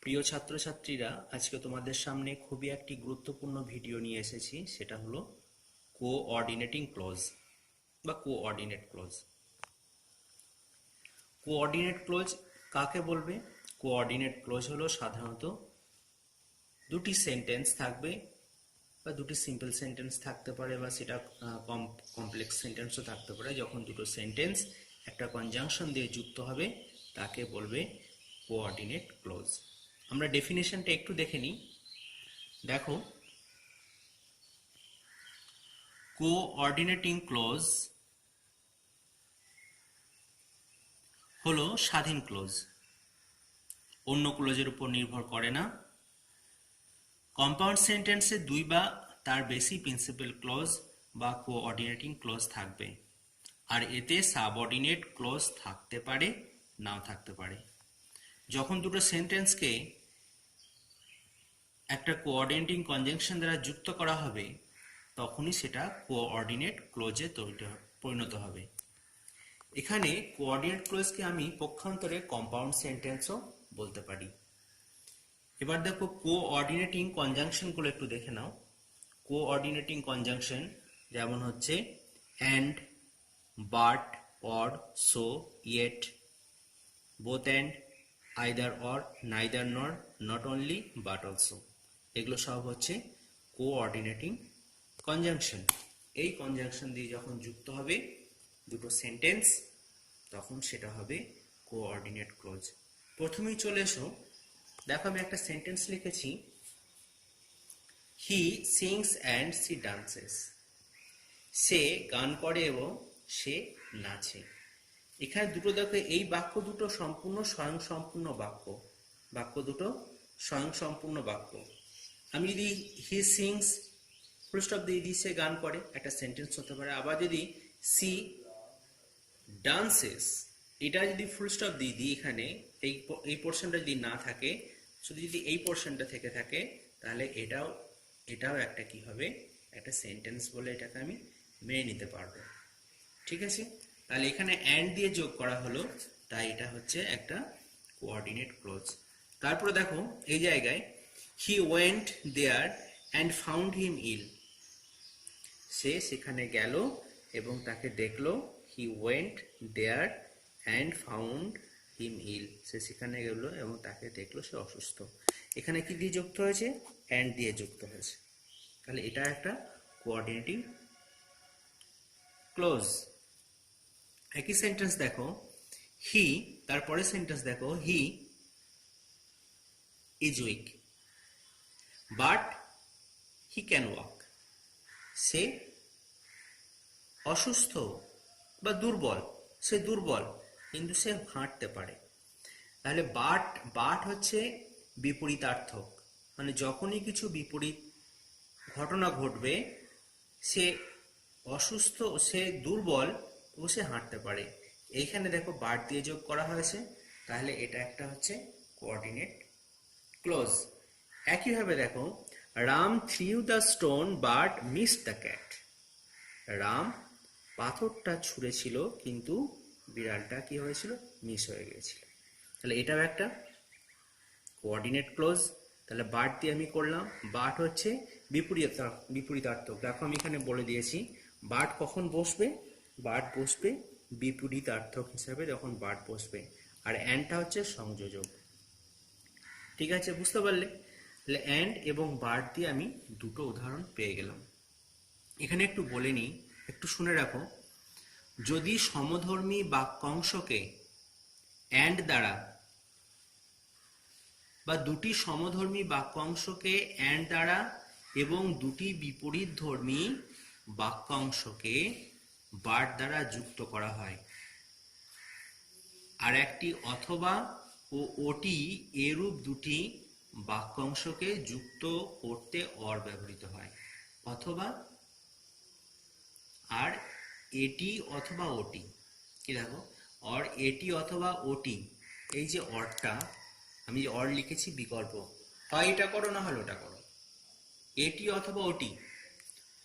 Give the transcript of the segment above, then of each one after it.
প্রিয় ছাত্রছাত্রীরা, আজকে তোমাদের সামনে খুবই একটি গুরুত্বপূর্ণ ভিডিও নিয়ে এসেছি। সেটা হলো কোঅর্ডিনেটিং ক্লজ বা কোঅর্ডিনেট ক্লজ। কোঅর্ডিনেট ক্লজ কাকে বলবে? কোঅর্ডিনেট ক্লজ হলো সাধারণত দুটি সেন্টেন্স থাকবে বা দুটি সিম্পল সেন্টেন্স থাকতে পারে, বা সেটা কমপ্লেক্স সেন্টেন্সও থাকতে পারে। যখন দুটো সেন্টেন্স একটা কনজাংশন দিয়ে যুক্ত হবে তাকে বলবে কোঅর্ডিনেট ক্লজ। আমরা ডেফিনেশনটা একটু দেখে নিই। দেখো, কোঅর্ডিনেটিং ক্লজ হলো স্বাধীন ক্লজ, অন্য ক্লজের উপর নির্ভর করে না। কম্পাউন্ড সেন্টেন্সে দুই বা তার বেশি প্রিন্সিপাল ক্লজ বা কোঅর্ডিনেটিং ক্লজ থাকবে, আর এতে সাবঅর্ডিনেট ক্লজ থাকতে পারে, নাও থাকতে পারে। যখন দুটো সেন্টেন্সকে একটা কোঅর্ডিনেটিং কনজাংশন দ্বারা যুক্ত করা হবে তখনই সেটা কোঅর্ডিনেট ক্লজে পরিণত হবে। এখানে কোঅর্ডিনেট ক্লজকে আমি পক্ষান্তরে কম্পাউন্ড সেন্টেন্সও বলতে পারি। এবার দেখো, কোঅর্ডিনেটিং কনজাংশনগুলো একটু দেখে নাও। কোঅর্ডিনেটিং কনজাংশন যেমন হচ্ছে and, but, or, so, yet, both and, either or, neither নর, নট অনলি, বাট অলসো। এগুলো সব হচ্ছে কোঅর্ডিনেটিং কনজাংশন। এই কনজাংশন দিয়ে যখন যুক্ত হবে দুটো সেন্টেন্স তখন সেটা হবে কোঅর্ডিনেট ক্লজ। প্রথমেই চলে এসো, দেখো আমি একটা সেন্টেন্স লিখেছি, he sings and she dances. সে গান করে এবং সে নাচে। এখানে দুটো দেখো, এই বাক্য দুটো সম্পূর্ণ স্বয়ংসম্পূর্ণ বাক্য। বাক্য দুটো স্বয়ংসম্পূর্ণ বাক্য। আমি যদি হি সিংস ফুল স্টপ দিয়ে দিই, সে গান করে, একটা সেন্টেন্স হতে পারে। আবার যদি সি ডান্সেস, এটা যদি ফুল স্টপ দিয়ে দিই, এখানে এই পোর্শনটা যদি না থাকে, শুধু যদি এই পোর্শনটা থেকে থাকে, তাহলে এটাও একটা কি হবে, একটা সেন্টেন্স বলে এটাকে আমি মেনে নিতে পারবো। ঠিক আছে, তাহলে এখানে অ্যান্ড দিয়ে যোগ করা হলো, তাই এটা হচ্ছে একটা কোঅর্ডিনেট ক্লজ। তারপরে দেখো এই জায়গায়, he went there and found him ill. সে সেখানে গেল এবং তাকে দেখলো। He went there and found him ill. সে সেখানে গেল এবং তাকে দেখলো সে অসুস্থ। এখানে কি দিয়ে যুক্ত হয়েছে? অ্যান্ড দিয়ে যুক্ত হয়েছে। তাহলে এটা একটা কোঅর্ডিনেটিং ক্লোজ। একই সেন্টেন্স দেখো, হি, তারপরে সেন্টেন্স দেখো, he is weak but he can walk. সে অসুস্থ বা দুর্বল, সে দুর্বল কিন্তু সে হাঁটতে পারে। তাহলে বাট, বাট হচ্ছে বিপরীতার্থক, মানে যখনই কিছু বিপরীত ঘটনা ঘটবে, সে অসুস্থ, সে দুর্বল ও সে হাঁটতে পারে। এইখানে দেখো বাট দিয়ে যোগ করা হয়েছে, তাহলে এটা একটা হচ্ছে কোঅর্ডিনেট ক্লোজ। একইভাবে দেখো, Ram threw the stone but miss the cat. Ram পাথরটা ছুঁড়েছিল কিন্তু বিড়ালটা কি হয়েছিল? মিস হয়ে গিয়েছিল। তাহলে এটাও একটা কোঅর্ডিনেট ক্লোজ। তাহলে বাট দিয়ে আমি করলাম। বাট হচ্ছে বিপরীতার্থক। দেখো আমি এখানে বলে দিয়েছি বাট কখন বসবে। বাট বসবে বিপরীতার্থক হিসাবে যখন বাট বসবে, আর অ্যান্ডটা হচ্ছে সংযোজক। ঠিক আছে, বুঝতে পারলে? তাহলে অ্যান্ড এবং বাট দিয়ে আমি দুটো উদাহরণ পেয়ে গেলাম। এখানে একটু বলে নিই, একটু শুনে রাখো। যদি সমধর্মী বাক্যাংশকে অ্যান্ড দ্বারা বা দুটি সমধর্মী বাক্যাংশকে অ্যান্ড দ্বারা এবং দুটি বিপরীতধর্মী বাক্যাংশকে বাট দ্বারা যুক্ত করা হয়, আর একটি অথবা ও ওটি এরূপ দুটি বাক্যাংশকে যুক্ত করতে অর ব্যবহৃত হয়। অথবা আর এটি অথবা ওটি, কি দেখো, অর এটি অথবা ওটি, এই যে অরটা, আমি যে অর লিখেছি বিকল্প, হয় এটা করো না হলে ওটা করো। এটি অথবা ওটি,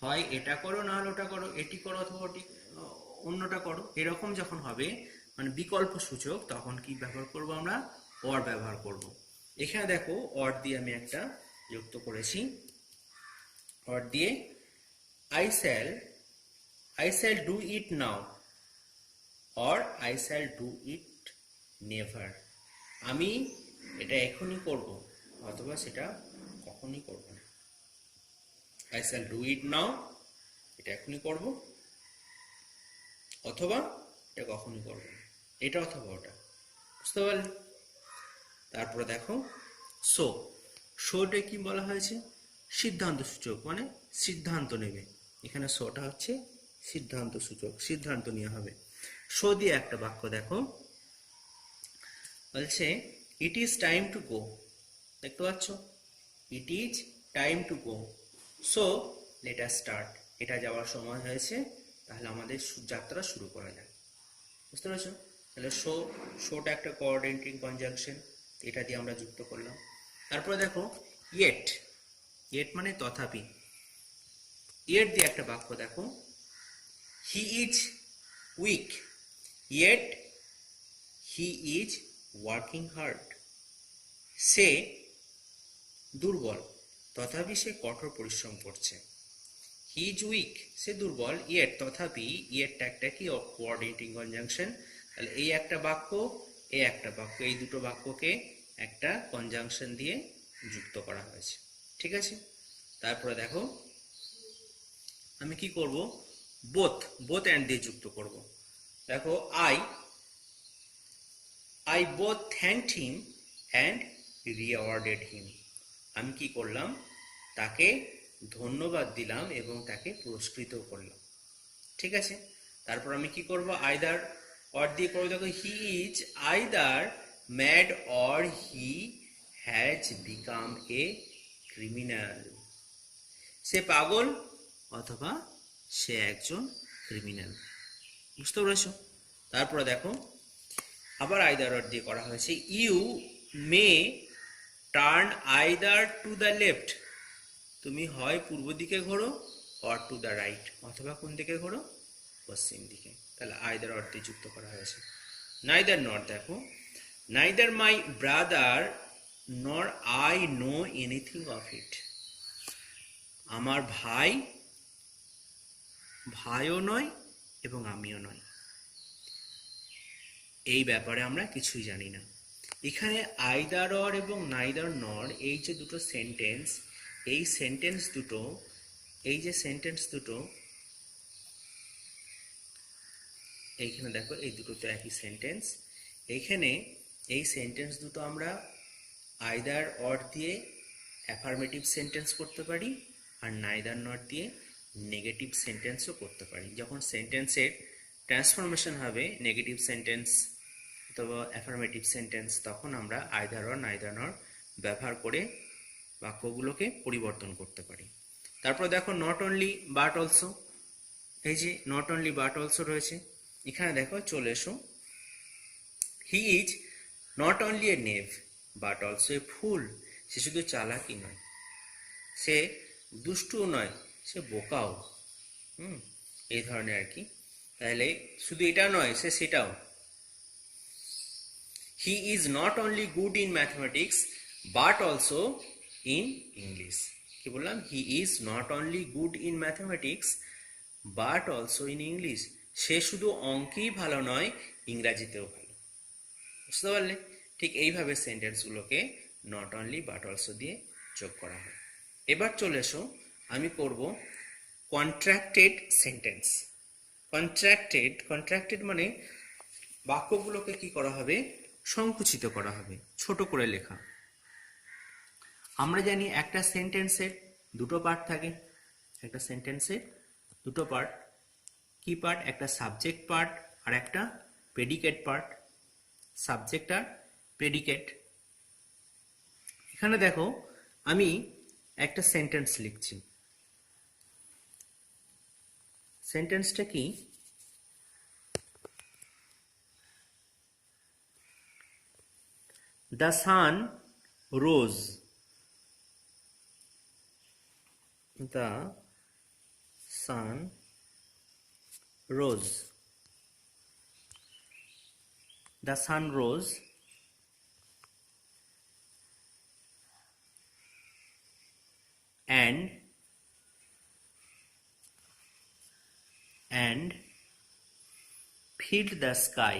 হয় এটা করো না হলে ওটা করো, এটি করো অথবা ওটি অন্যটা করো। এরকম যখন হবে, মানে বিকল্প সূচক, তখন কি ব্যবহার করব আমরা? অর ব্যবহার করব। এখানে দেখো অর দিয়ে আমি একটা যুক্ত করেছি। অর দিয়ে I shall do it now or I shall do it never. আমি এটা এখনই করব অথবা সেটা কখনই করব না। আই শ্যাল ডু ইট নাও, এটা এখনই করব, অথবা এটা কখনই করব না, এটা অথবা ওটা। বুঝতে পারলে? তারপরে দেখো সো, শোটা কি বলা হয়েছে? সিদ্ধান্ত সূচক, মানে সিদ্ধান্ত নেবে। এখানে শোটা হচ্ছে সিদ্ধান্ত সূচক, সিদ্ধান্ত নেওয়া হবে। শো দিয়ে একটা বাক্য দেখো, বলছে it is time to go. দেখতে পাচ্ছ? It is time to go, so let us start. এটা যাওয়ার সময় হয়েছে, তাহলে আমাদের যাত্রা শুরু করা যাক। বুঝতে পারছো? তাহলে শোটা একটা কোঅর্ডিনেটিং কনজাংশন, এটা দিয়ে আমরা যুক্ত করলাম। তারপরে দেখো ইয়েট মানে তথাপি। ইয়েট দিয়ে একটা বাক্য দেখো, he is weak yet he is working hard. সে দুর্বল তথাপি সে কঠোর পরিশ্রম করছে। হি ইজ উইক, সে দুর্বল, ইয়েট তথাপি, ইয়েটটা একটা কি কোঅর্ডিনেটিং কনজাংশন। তাহলে এই একটা বাক্য, এই একটা বাক্য, এই দুটো বাক্যকে একটা কনজাংশন দিয়ে যুক্ত করা হয়েছে। ঠিক আছে? তারপরে দেখো আমি কি করব, বোথ অ্যান্ড দিয়ে যুক্ত করব। দেখো I both thanked him and rewarded him. আমি কি করলাম, তাকে ধন্যবাদ দিলাম এবং তাকে পুরস্কৃত করলাম। ঠিক আছে? তারপর আমি কি করব, আইদার অর দিয়ে করবো। দেখো he is either mad or he has become a criminal. সে পাগল অথবা সে একজন ক্রিমিনাল। বুঝতে পেরেছো? তারপরে দেখো আবার আইদার অর দিয়ে করা হয়েছে, you may turn either to the left. তুমি হয় পূর্ব দিকে ঘোরো, অর টু দ্য রাইট, অথবা কোন দিকে ঘোরো, পশ্চিম দিকে। তাহলে আইদার অর দিয়ে যুক্ত করা হয়েছে। নাইদার নর দেখো, নাইদার মাই ব্রাদার নর I know anything of it. আমার ভাইও নয় এবং আমিও নয়, এই ব্যাপারে আমরা কিছুই জানি না। এখানে আইদার অর এবং নাইদার নর, এই যে দুটো সেন্টেন্স, এই সেন্টেন্স দুটো, এই যে সেন্টেন্স দুটো এইখানে দেখো, এই দুটো তো একই সেন্টেন্স। এইখানে এই সেন্টেন্স দুটো আমরা আইদার অর দিয়ে অ্যাফার্মেটিভ সেন্টেন্স করতে পারি, আর নাইদার নট দিয়ে নেগেটিভ সেন্টেন্সও করতে পারি। যখন সেন্টেন্সের ট্রান্সফরমেশন হবে নেগেটিভ সেন্টেন্স অথবা অ্যাফার্মেটিভ সেন্টেন্স, তখন আমরা আইদার অর নাইদার নট ব্যবহার করে বাক্যগুলোকে পরিবর্তন করতে পারি। তারপর দেখো নট অনলি বাট অলসো, এই যে নট অনলি বাট অলসো রয়েছে। এখানে দেখো চলে এসো, he is not only a knave but also a fool. সে শুধু চালাকি নয়, সে দুষ্টুও নয়, সে বোকাও। এই ধরনের আর কি। তাহলে শুধু এটা নয়, সে সেটাও। He is not only good in mathematics but also in English. কি বললাম? He is not only good in mathematics but also in English. সে শুধু অঙ্কেই ভালো নয়, ইংরাজিতেও ভালো। বুঝতে পারলে? ঠিক এইভাবে সেন্টেন্সগুলোকে নট অনলি বাট অলসো দিয়ে যোগ করা হয়। এবার চলে এসো, আমি করব কন্ট্রাক্টেড সেন্টেন্স। কন্ট্রাক্টেড মানে বাক্যগুলোকে কি করা হবে, সংকুচিত করা হবে, ছোট করে লেখা। আমরা জানি একটা সেন্টেন্সের দুটো পার্ট থাকে, একটা সেন্টেন্সের দুটো পার্ট। কি পার্ট? একটা সাবজেক্ট পার্ট আর একটা প্রেডিকেট পার্ট। সাবজেক্ট আর প্রেডিকেট। এখানে দেখো আমি একটা সেন্টেন্স লিখছি। সেন্টেন্সটা কি? The sun rose. The sun rose. The sun rose and filled the sky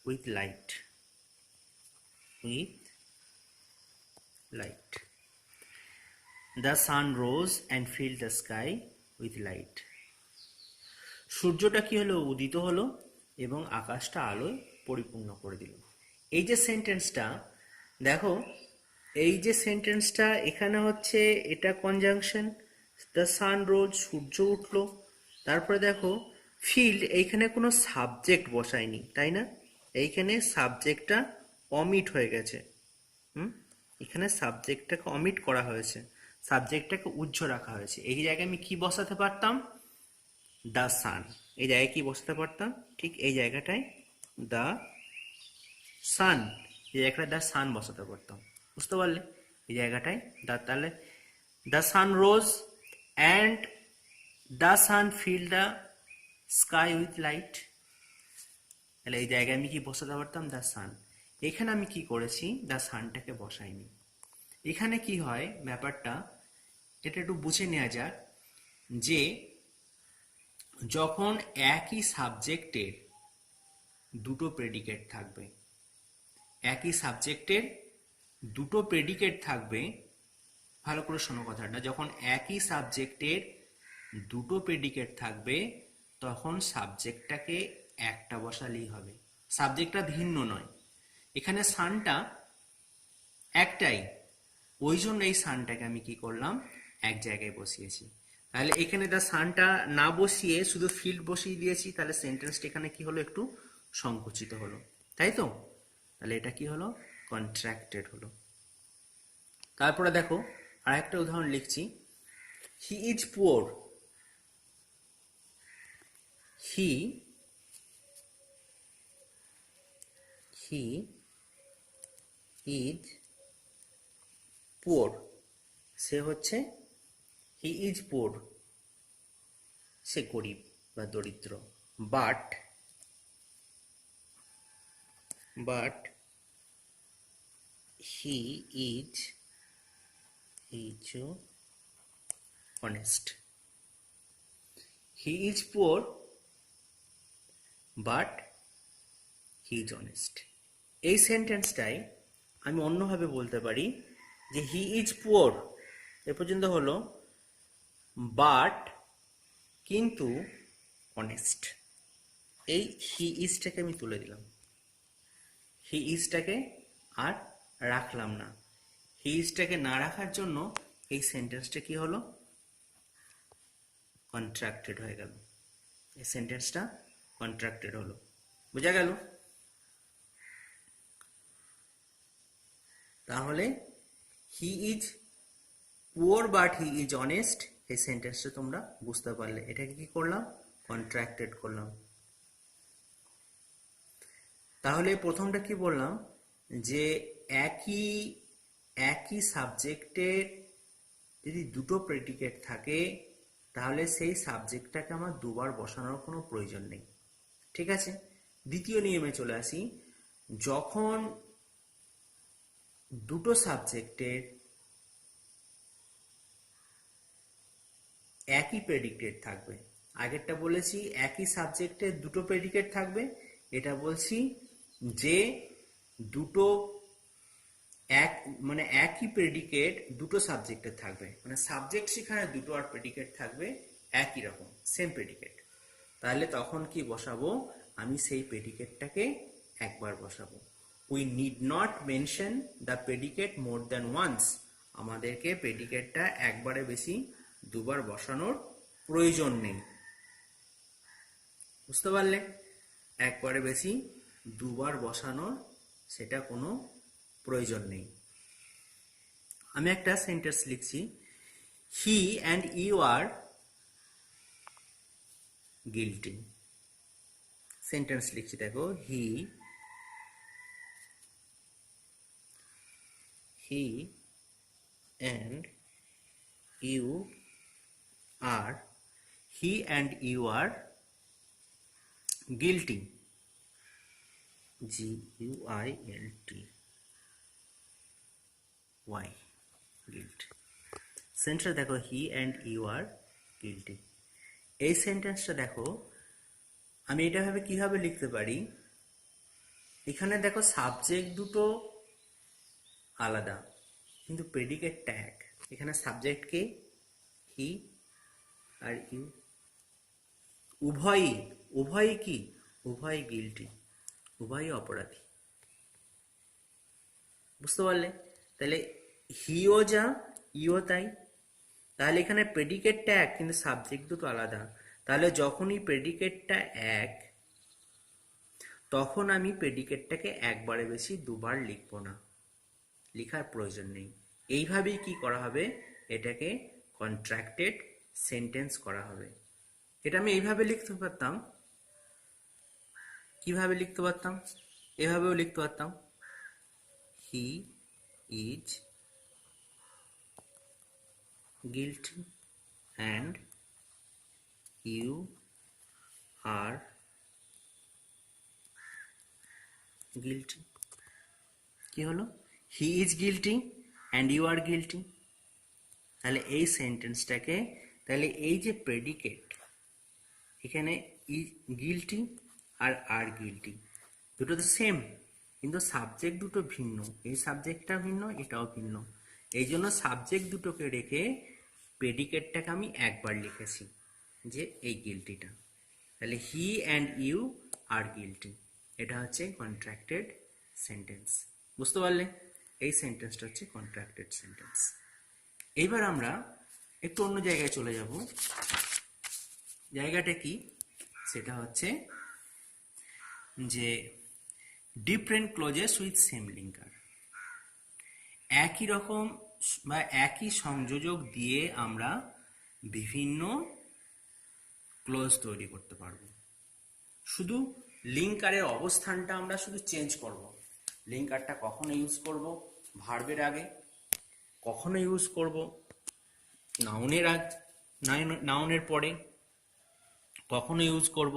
with light. The sun rose and filled the sky with light. সূর্যটা কি হলো, উদিত হলো এবং আকাশটা আলোয় পরিপূর্ণ করে দিল। এই যে সেন্টেন্সটা দেখো, এই যে সেন্টেন্সটা এখানে হচ্ছে এটা কনজাংশন, দ্য সান রোজ, সূর্য উঠলো। তারপরে দেখো ফিল্ড, এইখানে কোনো সাবজেক্ট বসায়নি, তাই না? এইখানে সাবজেক্টটা অমিট হয়ে গেছে। এখানে সাবজেক্টটাকে অমিট করা হয়েছে, সাবজেক্টটাকে উজ্জ্ব রাখা হয়েছে। এই জায়গায় আমি কি বসাতে পারতাম? দ্য সান। এই জায়গায় কি বসাতে পারতাম? ঠিক এই জায়গাটায় দ্য সান, এই জায়গাটায় দ্য সান বসাতে পারতাম। বুঝতে পারলে? এই জায়গাটায় তাহলে the sun rose and the sun fill the sky with light. তাহলে এই জায়গায় আমি কি বসাতে পারতাম? The sun. এখানে আমি কি করেছি? দ্য সানটাকে বসাইনি। এখানে কি হয় ব্যাপারটা, এটা একটু বুঝে নেওয়া যাক, যে যখন একই সাবজেক্টের দুটো প্রেডিকেট থাকবে, একই সাবজেক্টের দুটো প্রেডিকেট থাকবে, ভালো করে শোনো কথাটা, যখন একই সাবজেক্টের দুটো প্রেডিকেট থাকবে তখন সাবজেক্টটাকে একটা বসালেই হবে, সাবজেক্টটা ভিন্ন নয়। এখানে সানটা একটাই, ওই জন্য এই সানটাকে আমি কি করলাম? এক জায়গায় বসিয়েছি। তাহলে এখানে দ্য সানটা না বসিয়ে শুধু ফিল্ড বসিয়ে দিয়েছি, তাহলে সেন্টেন্সটা এখানে কি হলো? একটু সংকুচিত হলো, তাই তো? তাহলে এটা কি হলো? কন্ট্রাক্টেড হলো। তারপরে দেখো আর একটা উদাহরণ লিখছি, he is poor. He is poor, সে হচ্ছে হি ইজ পুয়ার, সে গরিব বা দরিদ্র। But he is honest. He is poor but he is honest. এই সেন্টেন্সটাই আমি অন্যভাবে বলতে পারি যে হি ইজ পুয়ার এ পর্যন্ত হলো, বাট কিন্তু অনেস্ট। এই হি ইজটাকে আমি তুলে দিলাম, হি ইজটাকে আর রাখলাম না। হি ইজটাকে না রাখার জন্য এই সেন্টেন্সটা কি হলো? কন্ট্রাক্টেড হয়ে গেল। এই সেন্টেন্সটা কন্ট্রাক্টেড হলো। বোঝা গেল? তাহলে হি is poor but he is honest, এই সেন্টেন্সটা তোমরা বুঝতে পারলে। এটাকে কি করলাম? কন্ট্রাক্টেড করলাম। তাহলে প্রথমটা কি বললাম, যে একই সাবজেক্টের যদি দুটো প্রেডিকেট থাকে তাহলে সেই সাবজেক্টটাকে আমার দুবার বসানোর কোনো প্রয়োজন নেই। ঠিক আছে? দ্বিতীয় নিয়মে চলে আসি, যখন দুটো সাবজেক্টের একই প্রেডিকেট থাকবে, আগেরটা বলেছি একই সাবজেক্টের দুটো প্রেডিকেট থাকবে, এটা বলছি যে দুটো মানে একই প্রেডিকেট দুটো সাবজেক্টের থাকবে, মানে সাবজেক্ট সেখানে দুটো আর প্রেডিকেট থাকবে একই রকম, সেম প্রেডিকেট। তাহলে তখন কি বসাবো? আমি সেই প্রেডিকেটটাকে একবার বসাবো। We need not mention the predicate more than once. আমাদেরকে প্রেডিকেটটা একবারে বেশি দুবার বসানোর প্রয়োজন নেই। বুঝতে পারলে? একবারে বেশি দুবার বসানোর সেটা কোনো প্রয়োজন নেই। আমি একটা সেন্টেন্স লিখছি, he and you are guilty. Sentence লিখছি, দেখো, he and you are guilty, GUILTY, guilt. সেন্টেন্সটা দেখো, he and you are guilty. এই সেন্টেন্সটা দেখো, আমি এটা ভাবে কিভাবে লিখতে পারি, এখানে দেখো সাবজেক্ট দুটো আলাদা কিন্তু প্রেডিকেটটা এক। এখানে subject K, he are you, উভয়ই, উভয়ই কি, উভয়ই গিল্টি, উভয়ই অপরাধী। বুঝতে পারলে? তাহলে হিও যা, ইও তাই। তাহলে এখানে প্রেডিকেটটা এক কিন্তু সাবজেক্ট দুটো আলাদা। তাহলে যখনই প্রেডিকেটটা এক, তখন আমি প্রেডিকেটটাকে একবারে বেশি দুবার লিখব না, লেখার প্রয়োজন নেই। এইভাবেই কি করা হবে, এটাকে কন্ট্রাক্টেড সেন্টেন্স করা হবে। এটা আমি এইভাবে লিখতে পারতাম, কিভাবে লিখতে পারতাম, এভাবেও লিখতে পারতাম, he is guilty and you are guilty। কি হলো, he is guilty and you are guilty. তাহলে এই সেন্টেন্সটাকে, তাহলে এই যে প্রেডিকেট, এখানে গিল্টি আর গিল্টি দুটো তো সেম, কিন্তু সাবজেক্ট দুটো ভিন্ন। এই সাবজেক্টটা ভিন্ন, এটাও ভিন্ন। এই জন্য সাবজেক্ট দুটোকে রেখে প্রেডিকেটটাকে আমি একবার লিখেছি, যে এই গিল্টিটা। তাহলে he and you are guilty, এটা হচ্ছে কন্ট্রাক্টেড সেন্টেন্স। বুঝতে পারলে? এই সেন্টেন্সটা হচ্ছে কন্ট্রাক্টেড সেন্টেন্স। এইবার আমরা একটু অন্য জায়গায় চলে যাব। জায়গাটা কি, সেটা হচ্ছে যে different clauses with same linker. একই রকম বা একই সংযোজক দিয়ে আমরা বিভিন্ন ক্লোজ তৈরি করতে পারবো। শুধু লিঙ্কারের অবস্থানটা আমরা শুধু চেঞ্জ করব। লিঙ্কারটা কখনো ইউজ করব ভার্বের আগে, কখনো ইউজ করব নাউনের আগে, নাউনের পরে, কখনো ইউজ করব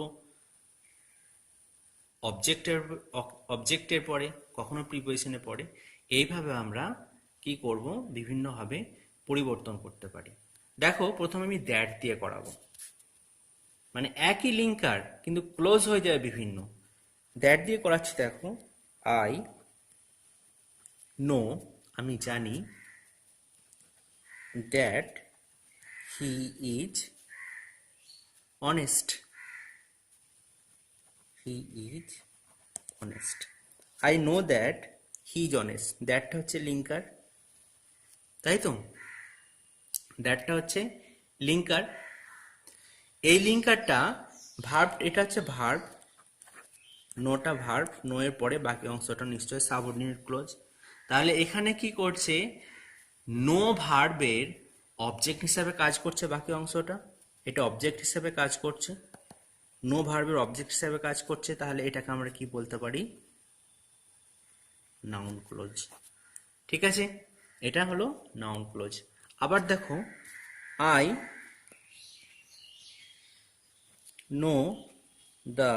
অবজেক্টের পরে, কখনো প্রিপোজিশনের পরে। এইভাবে আমরা কি করব, বিভিন্নভাবে পরিবর্তন করতে পারি। দেখো, প্রথমে আমি দ্যাট দিয়ে করাবো, মানে একই লিঙ্কার কিন্তু ক্লোজ হয়ে যায় বিভিন্ন। দ্যাট দিয়ে করাচ্ছি। দেখো, আই নো, আমি জানি, that he is honest, he is honest. I know that he is honest. দ্যাটটা হচ্ছে লিঙ্কার, তাই তো? দ্যাটটা হচ্ছে লিঙ্কার। এই লিঙ্কারটা ভার্ব, এটা হচ্ছে ভার্ব, নোটা ভার্ব, নো এর পরে বাকি অংশটা নিশ্চয়ই সাবঅর্ডিনেট ক্লোজ। তাহলে এখানে কি করছে, নো ভার্বের অবজেক্ট হিসাবে কাজ করছে বাকি অংশটা, এটা অবজেক্ট হিসাবে কাজ করছে, নো ভার্বের অবজেক্ট হিসাবে কাজ করছে। তাহলে এটাকে আমরা কি বলতে পারি, নাউন ক্লোজ। ঠিক আছে, এটা হলো নাউন ক্লোজ। আবার দেখো, I know the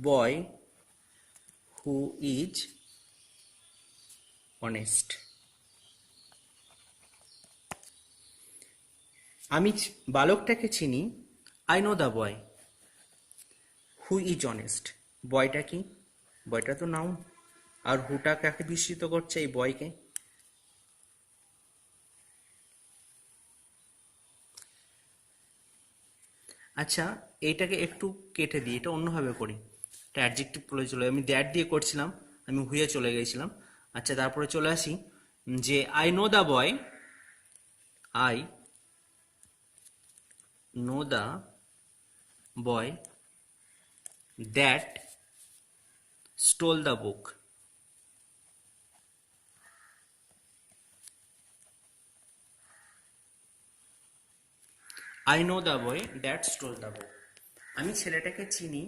boy who is honest. আমি বালকটাকে চিনি, I know the boy who is honest. বয়টা কি, বয়টা তো নাউন, আর হুটা কাকে বিস্মৃত করছে, এই বয়কে। আচ্ছা, এইটাকে একটু কেটে দিই, এটা অন্যভাবে করি। এটা অ্যাডজেক্টিভ বলে চলে, আমি দ্যাট দিয়ে করছিলাম, আমি হুয়ে চলে গেছিলাম। আচ্ছা, তারপরে চলে আসি যে I know the boy, I know the boy that stole the book. I know the boy that stole the book. আমি ছেলেটাকে চিনি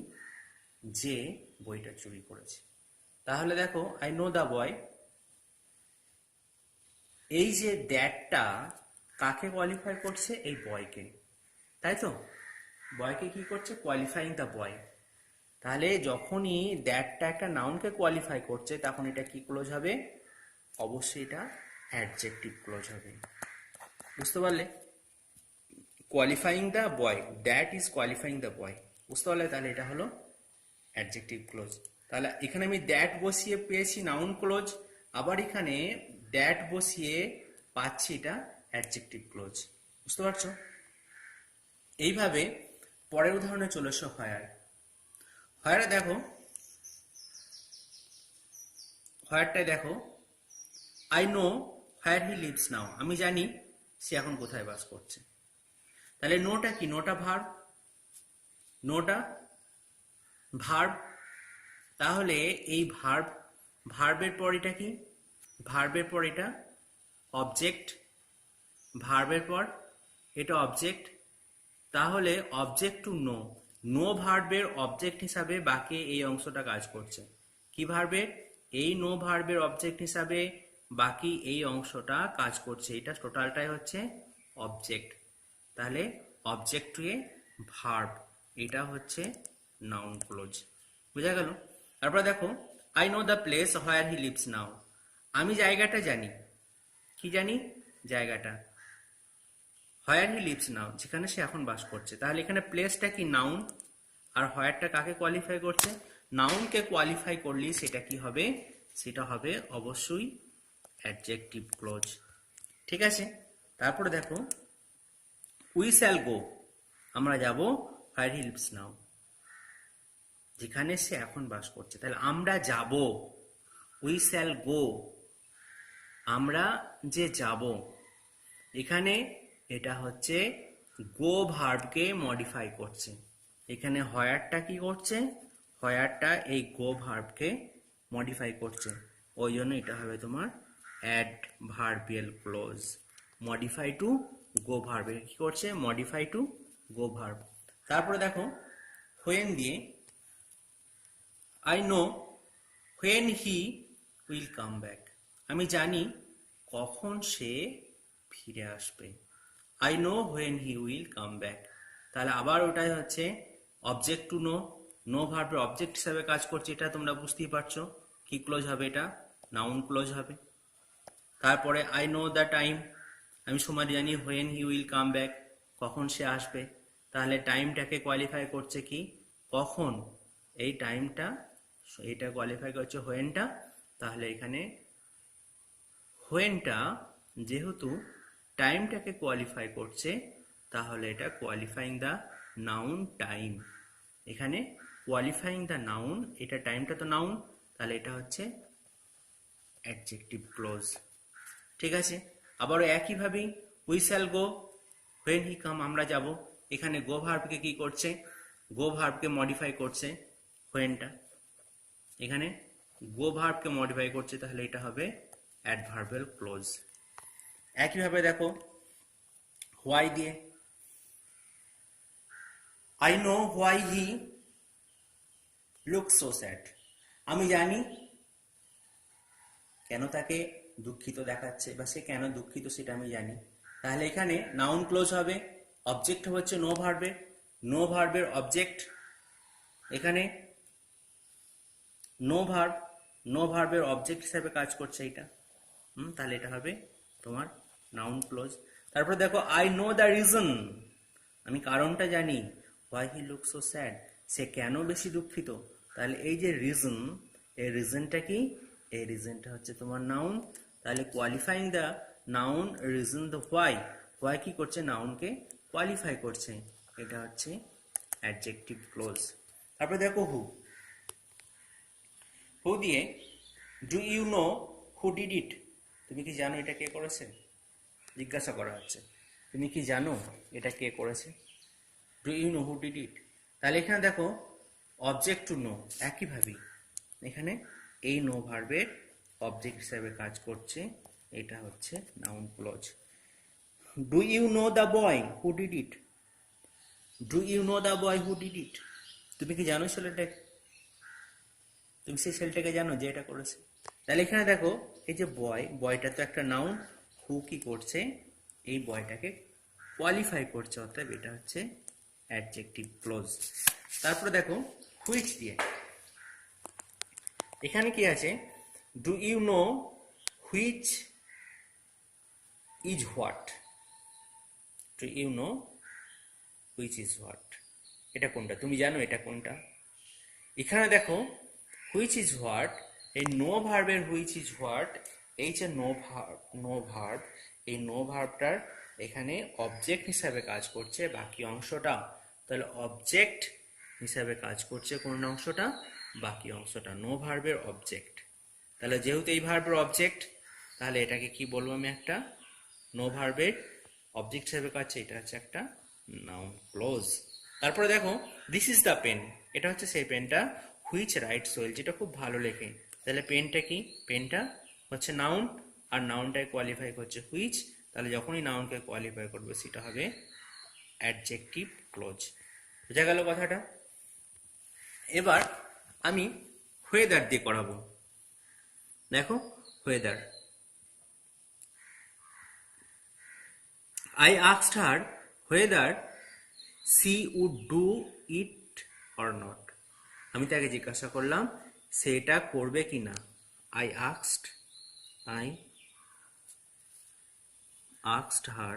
যে বইটা চুরি করেছে। তাহলে দেখো, আই নো দ্য বয়, এই যে দ্যাটটা কাকে কোয়ালিফাই করছে, এই বয়কে, তাই তো? বয়কে কি করছে, কোয়ালিফাইং দ্য বয়। তাহলে যখনই দ্যাটটা একটা নাউনকে কোয়ালিফাই করছে তখন এটা কি ক্লোজ হবে, অবশ্যই এটা অ্যাডজেক্টিভ ক্লোজ হবে। বুঝতে পারলে? Qualifying the boy, that is qualifying the boy, বুঝতে পারলে? তাহলে এটা হলো অ্যাডজেক্টিভ ক্লোজ। তাহলে এখানে আমি দ্যাট বসিয়ে পেয়েছি নাউন ক্লোজ, আবার এখানে দ্যাট বসিয়ে পাচ্ছি এটা অ্যাডজেক্টিভ ক্লোজ। বুঝতে পারছো? এইভাবে পরের উদাহরণে চলে এসো হায়ার। হায়ারে দেখো, হায়ারটায় দেখো, I know where he lives now, আমি জানি সে এখন কোথায় বাস করছে। তাহলে নোটা কি, নোটা ভার্ব, নোটা ভার্ব। তাহলে এই ভার্ব, ভার্বের পর এটা কি, ভার্বের পর এটা অবজেক্ট, ভার্বের পর এটা অবজেক্ট। তাহলে অবজেক্ট টু নো, নো ভার্বের অবজেক্ট হিসাবে বাকি এই অংশটা কাজ করছে। কি ভার্বের, এই নো ভার্বের অবজেক্ট হিসাবে বাকি এই অংশটা কাজ করছে, এটা টোটালটাই হচ্ছে অবজেক্ট। তাহলে অবজেক্ট টু এ ভার্ব, এটা হচ্ছে নাউন ক্লোজ। বুঝা গেল? তারপর দেখো, I know the place where he lives now, আমি জায়গাটা জানি। কি জানি, জায়গাটা। হোয়ার হি লিভস নাও, যেখানে সে এখন বাস করছে। তাহলে এখানে প্লেসটা কি, নাউন, আর হোয়ারটা কাকে কোয়ালিফাই করছে, নাউনকে কোয়ালিফাই করলেই সেটা কি হবে, সেটা হবে অবশ্যই অ্যাডজেক্টিভ ক্লোজ। ঠিক আছে? তারপরে দেখো, উই শ্যাল গো, আমরা যাব হোয়ার হি লিভস নাও, যেখানে সে এখন বাস করছে। তাহলে আমরা যাব, উই শ্যাল গো, আমরা যে যাব। এখানে এটা হচ্ছে গো ভার্বকে মডিফাই করছে। এখানে হোয়ারটা কি করছে, হোয়ারটা এই গো ভার্বকে মডিফাই করছে, ওই জন্য এটা হবে তোমার adverbial close. Modify to go verb, কি করছে, মডিফাই টু গো ভার্ব। তারপরে দেখো, হোয়েন দিয়ে, I know when he will come back, আমি জানি কখন সে ফিরে আসবে। I know when he will come back, তাহলে আবার ওটাই হচ্ছে অবজেক্ট টু নো, নো ভার্বের অবজেক্ট হিসাবে কাজ করছে, এটা তোমরা বুঝতেই পারছো। কি ক্লোজ হবে এটা, নাউন ক্লোজ হবে। তারপরে আই নো দ্য টাইম, আমি সময় জানি, when he will come back, কখন সে আসবে। তাহলে টাইমটাকে কোয়ালিফাই করছে কি, কখন, এই টাইমটা, এটা কোয়ালিফাই করছে হোয়েনটা। তাহলে এখানে হোয়েনটা যেহেতু টাইমটাকে কোয়ালিফাই করছে, তাহলে এটা কোয়ালিফাইং দ্য নাউন টাইম। এখানে কোয়ালিফাইং দ্য নাউন, এটা টাইমটা তো নাউন, তাহলে এটা হচ্ছে অ্যাডজেক্টিভ ক্লোজ। ঠিক আছে? আবারও একইভাবেই we shall go when he come, আমরা যাব। এখানে গো ভার্বকে কি করছে, গো ভার্বকে মডিফাই করছে হোয়েনটা, এখানে গো ভার্বকে মডিফাই করছে, তাহলে এটা হবে অ্যাডভার্বিয়াল ক্লোজ। একইভাবে দেখো, হোয়াই দিয়ে, I know why he look so sad, আমি জানি কেন তাকে দুঃখিত দেখাচ্ছে, বা সে কেন দুঃখিত সেটা আমি জানি। তাহলে এখানে নাউন ক্লোজ হবে, অবজেক্ট হচ্ছে নো ভার্বের, নো ভার্বের অবজেক্ট, এখানে নো ভার্ব, নো ভার্বের অবজেক্ট হিসাবে কাজ করছে এটা। তাহলে এটা হবে তোমার নাউন ক্লোজ। তারপর দেখো, আই নো দ্য রিজন, আমি কারণটা জানি, why he look so sad, সে কেন বেশি দুঃখিত। তাহলে এই যে রিজন, এই রিজনটা কি, এই রিজনটা হচ্ছে তোমার নাউন। তাহলে qualifying the noun reason the why, why কি করছে, নাউনকে কোয়ালিফাই করছে, এটা হচ্ছে অ্যাডজেক্টিভ ক্লোজ। তারপরে দেখো হু, হু দিয়ে, do you know who did it, তুমি কি জানো এটা কে করেছে, জিজ্ঞাসা করা হচ্ছে, তুমি কি জানো এটা কে করেছে। Do you know who did it, তাহলে এখানে দেখো অবজেক্ট টু নো, একইভাবেই এখানে এই নো ভার্বের অবজেক্ট হিসেবে কাজ করছে, এটা হচ্ছে noun clause. Do you know the boy who did it, do you know the boy who did it, তুমি কি জানো ছেলেটা, তুমি সেই ছেলেটাকে জানো যে এটা করেছে। তাহলে এখানে দেখো, এই যে বয়, বয়টা তো একটা নাউন, হু কি করছে, এই বয়টাকে কোয়ালিফাই করছে, অর্থাৎ এটা হচ্ছে অ্যাডজেক্টিভ ক্লোজ। তারপরে দেখো হুইচ দিয়ে, এখানে কি আছে, do you know which is what, do you know which is what, এটা কোনটা, তুমি জানো এটা কোনটা। এখানে দেখো হুইচ ইজ হোয়াট, এই নো ভার্বের হুইচ ইজ হোয়াট, এই যে নো ভার্ব, এই নো ভার্বটার এখানে অবজেক্ট হিসাবে কাজ করছে বাকি অংশটা, তাহলে অবজেক্ট হিসাবে কাজ করছে কোন অংশটা, বাকি অংশটা, নো ভার্বের অবজেক্ট। তাহলে যেহেতু এই ভার্বের অবজেক্ট, তাহলে এটাকে কি বলবো আমি, একটা নো ভার্বের অবজেক্ট হিসাবে কাজ, এটা হচ্ছে একটা নাউন ক্লোজ। তারপরে দেখো দিস ইজ দ্য পেন, এটা হচ্ছে সেই পেনটা, হুইচ রাইটস ওয়েল, যেটা খুব ভালো লেখে। তাহলে পেনটা কি, পেনটা হচ্ছে নাউন, আর নাউনটাকে কোয়ালিফাই করছে হুইচ, তাহলে যখনই নাউনকে কোয়ালিফাই করবে সেটা হবে অ্যাডজেক্টিভ ক্লোজ। বোঝা গেল কথাটা। এবার আমি ওয়েদার দিয়ে করাবো। দেখো weather, I asked her whether she would do it or not. আমি তাকে জিজ্ঞাসা করলাম সেটা করবে কিনা। I asked her,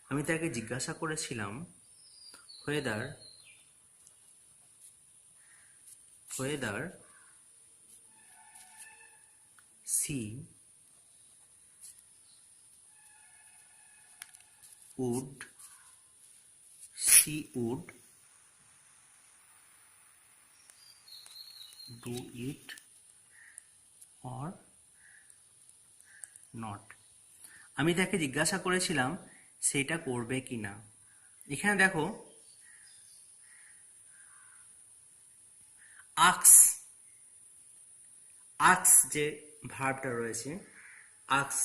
আমি তাকে জিজ্ঞাসা করেছিলাম whether she would do it or not. আমি তাকে জিজ্ঞাসা করেছিলাম সেটা করবে কিনা। এখানে দেখো আক্স যে ভার্বটা রয়েছে, আক্স,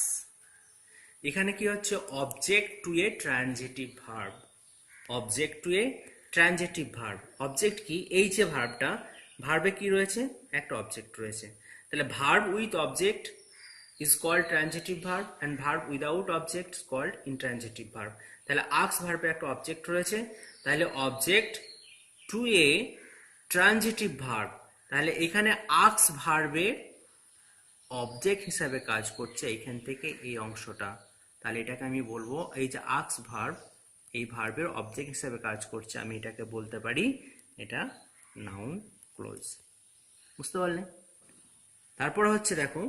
এখানে কি হচ্ছে, object two A transitive verb, object to A transitive verb. Object কি, এই যে ভার্বটা, ভার্বে কি রয়েছে, একটা অবজেক্ট রয়েছে, তাহলে verb with object is called transitive verb and verb without object is called intransitive verb. তাহলে ask ভার্বে একটা অবজেক্ট রয়েছে, তাহলে object to A transitive verb, তাহলে এখানে ask ভার্বের অবজেক্ট হিসাবে কাজ করছে এইখান থেকে এই অংশটা, তাহলে এটাকে আমি বলবো, এই যে ask ভার্ব, এই ভার্বের অবজেক্ট হিসাবে কাজ করছে, আমি এটাকে বলতে পারি এটা নাউন ক্লোজ। বুঝতে পারলে? তারপর হচ্ছে দেখো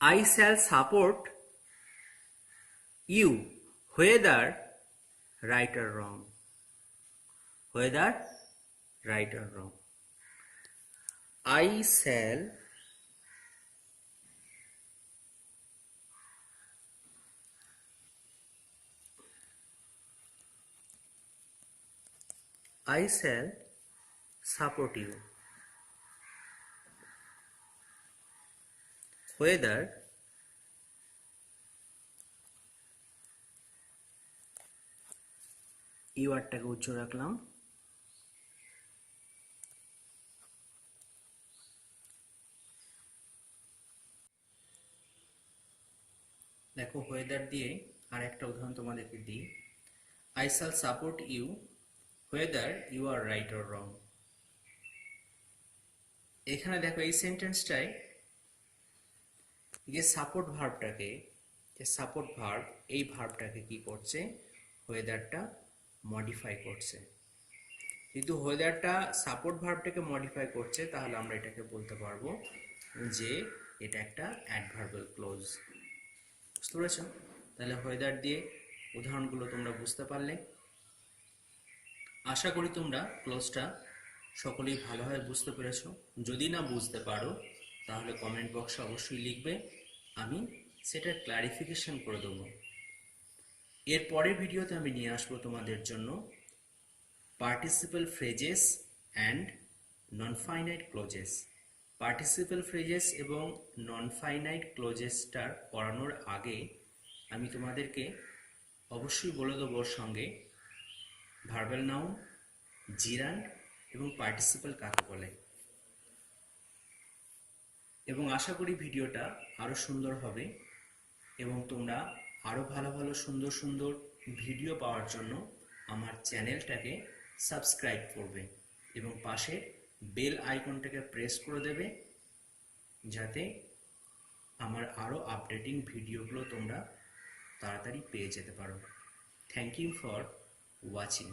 I shall support you whether right or wrong. Whether right or wrong. I shall support you whether you আরটাকে উচ্চ রাখলাম, দেখো ওয়েদার দিয়ে আর একটা উদাহরণ তোমাদেরকে দিই, I shall support you whether you are right or wrong. এখানে দেখো এই সেন্টেন্সটায় যে সাপোর্ট ভার্বটাকে, যে সাপোর্ট ভার্ব, এই ভার্বটাকে কি করছে, ওয়েদারটা মডিফাই করছে। কিন্তু ওয়েদারটা সাপোর্ট ভার্বটাকে মডিফাই করছে, তাহলে আমরা এটাকে বলতে পারবো যে এটা একটা অ্যাডভার্বাল ক্লোজ। বুঝতে পেরেছ? তাহলে ওয়েদার দিয়ে উদাহরণগুলো তোমরা বুঝতে পারলে। আশা করি তোমরা ক্লোজটা সকলেই ভালোভাবে বুঝতে পেরেছ। যদি না বুঝতে পারো তাহলে কমেন্ট বক্সে অবশ্যই লিখবে, আমি সেটার ক্লারিফিকেশন করে দেবো। এর পরের ভিডিওতে আমি নিয়ে আসবো তোমাদের জন্য participle phrases and non finite clauses. Participle phrases এবং নন ফাইনাইট ক্লোজেসটার পড়ানোর আগে আমি তোমাদেরকে অবশ্যই বলে দেবো ওর সঙ্গে ভার্বাল নাউন, জিরান্ড এবং পার্টিসিপল কাকে বলে। এবং আশা করি ভিডিওটা আরও সুন্দর হবে এবং তোমরা আরও ভালো ভালো সুন্দর সুন্দর ভিডিও পাওয়ার জন্য আমার চ্যানেলটাকে সাবস্ক্রাইব করবে এবং পাশে বেল আইকনটাকে প্রেস করে দেবে, যাতে আমার আরও আপডেটিং ভিডিওগুলো তোমরা তাড়াতাড়ি পেয়ে যেতে পারো। Thank you for watching.